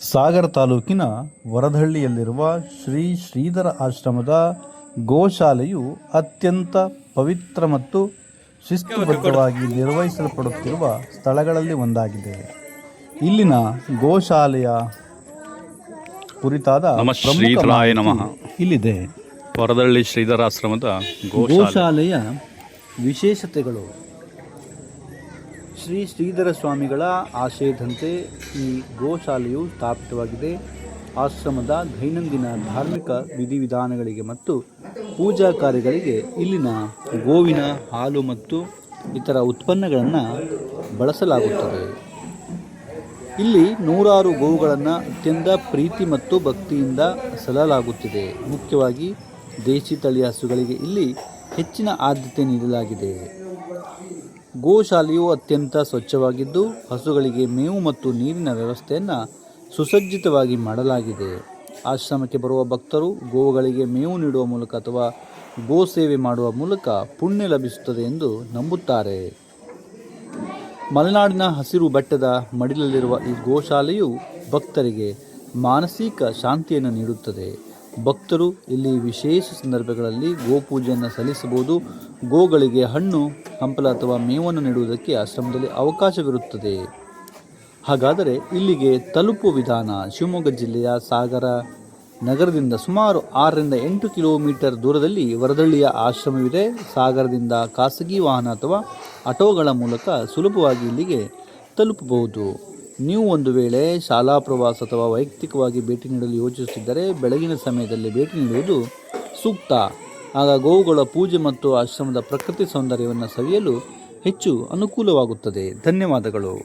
ಸಾಗರ ತಾಲೂಕಿನ ವರದಹಳ್ಳಿಯಲ್ಲಿರುವ ಶ್ರೀ ಶ್ರೀಧರ ಆಶ್ರಮದ ಗೋಶಾಲೆಯು ಅತ್ಯಂತ ಪವಿತ್ರ ಮತ್ತು ಶಿಸ್ತುಬದ್ಧವಾಗಿ ನಿರ್ವಹಿಸಲ್ಪಡುತ್ತಿರುವ ಸ್ಥಳಗಳಲ್ಲಿ ಒಂದಾಗಿದೆ. ಇಲ್ಲಿನ ಗೋಶಾಲೆಯ ಕುರಿತಾದ ಇಲ್ಲಿದೆ. ವರದಹಳ್ಳಿ ಶ್ರೀಧರಾಶ್ರಮದ ಗೋಶಾಲೆಯ ವಿಶೇಷತೆಗಳು. ಶ್ರೀ ಶ್ರೀಧರ ಸ್ವಾಮಿಗಳ ಆಶಯದಂತೆ ಈ ಗೋಶಾಲೆಯು ಸ್ಥಾಪಿತವಾಗಿದೆ. ಆಶ್ರಮದ ದೈನಂದಿನ ಧಾರ್ಮಿಕ ವಿಧಿವಿಧಾನಗಳಿಗೆ ಮತ್ತು ಪೂಜಾ ಕಾರ್ಯಗಳಿಗೆ ಇಲ್ಲಿನ ಗೋವಿನ ಹಾಲು ಮತ್ತು ಇತರ ಉತ್ಪನ್ನಗಳನ್ನು ಬಳಸಲಾಗುತ್ತದೆ. ಇಲ್ಲಿ ನೂರಾರು ಗೋವುಗಳನ್ನು ಅತ್ಯಂತ ಪ್ರೀತಿ ಮತ್ತು ಭಕ್ತಿಯಿಂದ ಸಲಲಾಗುತ್ತಿದೆ. ಮುಖ್ಯವಾಗಿ ದೇಶಿ ತಳಿ ಹಸುಗಳಿಗೆ ಇಲ್ಲಿ ಹೆಚ್ಚಿನ ಆದ್ಯತೆ ನೀಡಲಾಗಿದೆ. ಗೋಶಾಲೆಯು ಅತ್ಯಂತ ಸ್ವಚ್ಛವಾಗಿದ್ದು ಹಸುಗಳಿಗೆ ಮೇವು ಮತ್ತು ನೀರಿನ ವ್ಯವಸ್ಥೆಯನ್ನು ಸುಸಜ್ಜಿತವಾಗಿ ಮಾಡಲಾಗಿದೆ. ಆಶ್ರಮಕ್ಕೆ ಬರುವ ಭಕ್ತರು ಗೋವುಗಳಿಗೆ ಮೇವು ನೀಡುವ ಮೂಲಕ ಅಥವಾ ಗೋ ಸೇವೆ ಮಾಡುವ ಮೂಲಕ ಪುಣ್ಯ ಲಭಿಸುತ್ತದೆ ಎಂದು ನಂಬುತ್ತಾರೆ. ಮಲೆನಾಡಿನ ಹಸಿರು ಬೆಟ್ಟದ ಮಡಿಲಲ್ಲಿರುವ ಈ ಗೋಶಾಲೆಯು ಭಕ್ತರಿಗೆ ಮಾನಸಿಕ ಶಾಂತಿಯನ್ನು ನೀಡುತ್ತದೆ. ಭಕ್ತರು ಇಲ್ಲಿ ವಿಶೇಷ ಸಂದರ್ಭಗಳಲ್ಲಿ ಗೋಪೂಜೆಯನ್ನು ಸಲ್ಲಿಸಬಹುದು. ಗೋಗಳಿಗೆ ಹಣ್ಣು, ಹಂಪಲ ಅಥವಾ ಮೇವನ್ನು ನೀಡುವುದಕ್ಕೆ ಆಶ್ರಮದಲ್ಲಿ ಅವಕಾಶವಿರುತ್ತದೆ. ಹಾಗಾದರೆ ಇಲ್ಲಿಗೆ ತಲುಪುವ ವಿಧಾನ. ಶಿವಮೊಗ್ಗ ಜಿಲ್ಲೆಯ ಸಾಗರ ನಗರದಿಂದ ಸುಮಾರು 6-8 ಕಿಲೋಮೀಟರ್ ದೂರದಲ್ಲಿ ವರದಹಳ್ಳಿಯ ಆಶ್ರಮವಿದೆ. ಸಾಗರದಿಂದ ಖಾಸಗಿ ವಾಹನ ಅಥವಾ ಆಟೋಗಳ ಮೂಲಕ ಸುಲಭವಾಗಿ ಇಲ್ಲಿಗೆ ತಲುಪಬಹುದು. ನೀವು ಒಂದು ವೇಳೆ ಶಾಲಾ ಪ್ರವಾಸ ಅಥವಾ ವೈಯಕ್ತಿಕವಾಗಿ ಭೇಟಿ ನೀಡಲು ಯೋಚಿಸುತ್ತಿದ್ದರೆ ಬೆಳಗಿನ ಸಮಯದಲ್ಲಿ ಭೇಟಿ ನೀಡುವುದು ಸೂಕ್ತ. ಆಗ ಗೋವುಗಳ ಪೂಜೆ ಮತ್ತು ಆಶ್ರಮದ ಪ್ರಕೃತಿ ಸೌಂದರ್ಯವನ್ನು ಸವಿಯಲು ಹೆಚ್ಚು ಅನುಕೂಲವಾಗುತ್ತದೆ. ಧನ್ಯವಾದಗಳು.